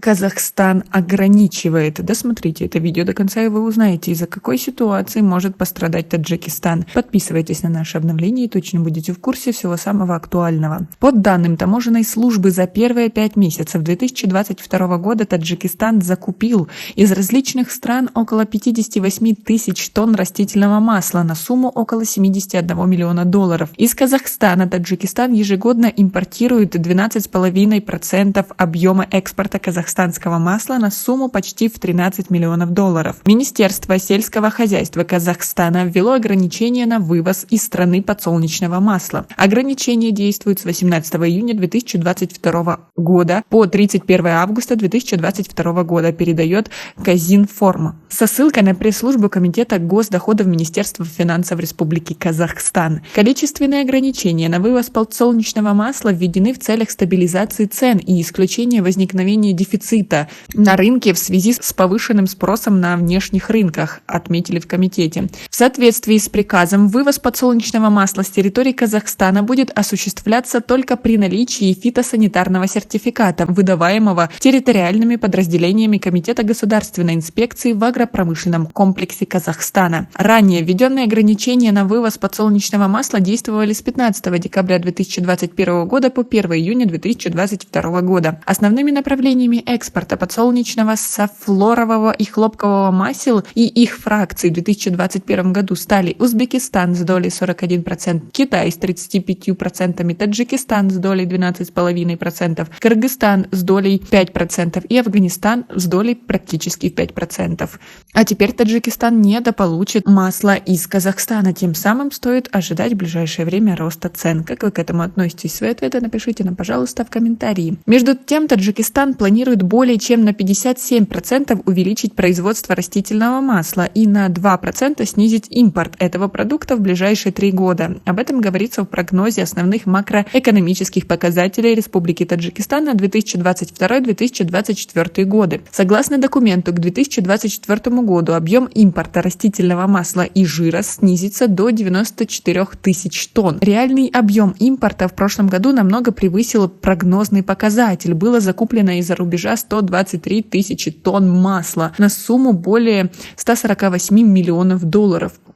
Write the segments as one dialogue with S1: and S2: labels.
S1: Казахстан ограничивает. Досмотрите это видео до конца, и вы узнаете, из-за какой ситуации может пострадать Таджикистан. Подписывайтесь на наши обновления и точно будете в курсе всего самого актуального. По данным таможенной службы, за первые 5 месяцев 2022 года Таджикистан закупил из различных стран около 58 тысяч тонн растительного масла на сумму около $71 миллиона. Из Казахстана Таджикистан ежегодно импортирует 12,5% объема экспорта казахстанского масла на сумму почти в $13 миллионов. Министерство сельского хозяйства Казахстана ввело ограничения на вывоз из страны подсолнечного масла. Ограничения действуют с 18 июня 2022 года по 31 августа 2022 года, передает Казинформ. Со ссылкой на пресс-службу Комитета госдоходов Министерства финансов Республики Казахстан. Количественные ограничения на вывоз подсолнечного масла введены в целях стабилизации цен и исключения возникновения дефицита на рынке в связи с повышенным спросом на внешних рынках, отметили в комитете. В соответствии с приказом, вывоз подсолнечного масла с территории Казахстана будет осуществляться только при наличии фитосанитарного сертификата, выдаваемого территориальными подразделениями Комитета государственной инспекции в агропромышленном комплексе Казахстана. Ранее введенные ограничения на вывоз подсолнечного масла действовали с 15 декабря 2021 года по 1 июня 2022 года. Основными направлениями экспорта подсолнечного, софлорового и хлопкового масел и их фракций в 2021 году стали Узбекистан с долей 41%, Китай с 35%, Таджикистан с долей 12,5%, Кыргызстан с долей 5% и Афганистан с долей практически 5%. А теперь Таджикистан недополучит масло из Казахстана. Тем самым стоит ожидать в ближайшее время роста цен. Как вы к этому относитесь? Свои ответы напишите нам, пожалуйста, в комментарии. Между тем, Таджикистан планирует более чем на 57% увеличить производство растительного масла и на 2% снизить импорт этого продукта в ближайшие 3 года. Об этом говорится в прогнозе основных макроэкономических показателей Республики Таджикистан на 2022-2024 годы. Согласно документу, к 2024 году объем импорта растительного масла и жира снизится до 94 тысяч тонн. Реальный объем импорта в прошлом году намного превысил прогнозный показатель. Было закуплено из-за рубежа 123 тысячи тонн масла на сумму более $148 миллионов.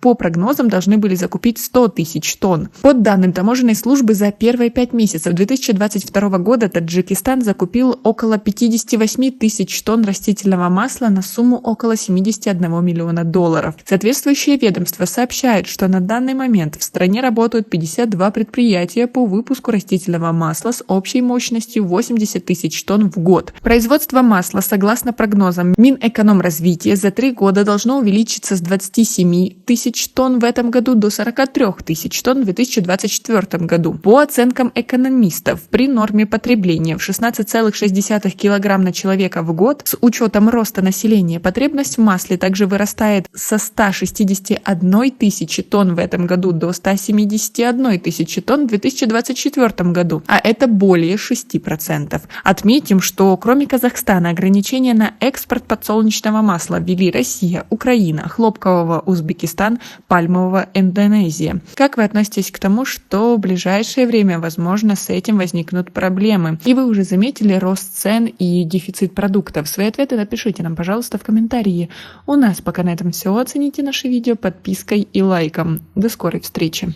S1: По прогнозам должны были закупить 100 тысяч тонн. По данным таможенной службы, за первые 5 месяцев 2022 года Таджикистан закупил около 58 тысяч тонн растительного масла на сумму около $71 миллиона. Соответствующее ведомство сообщает, что на данный момент в стране работают 52 предприятия по выпуску растительного масла с общей мощностью 80 тысяч тонн в год. Производство масла, согласно прогнозам Минэкономразвития, за 3 года должно увеличиться с 27 тысяч тонн в этом году до 43 тысяч тонн в 2024 году. По оценкам экономистов, при норме потребления в 16,6 кг на человека в год, с учетом роста населения, потребность в масле также вырастает со 161 тысячи тонн в этом году до 171 тысячи тонн в 2024 году, а это более 6%. Отметим, что кроме Казахстана ограничения на экспорт подсолнечного масла ввели Россия, Украина, хлопкового Узбекистан, пальмового Индонезия. Как вы относитесь к тому, что в ближайшее время, возможно, с этим возникнут проблемы? И вы уже заметили рост цен и дефицит продуктов? Свои ответы напишите нам, пожалуйста, в комментарии. У нас пока на этом все. Оцените наше видео подпиской и лайком. До скорой встречи!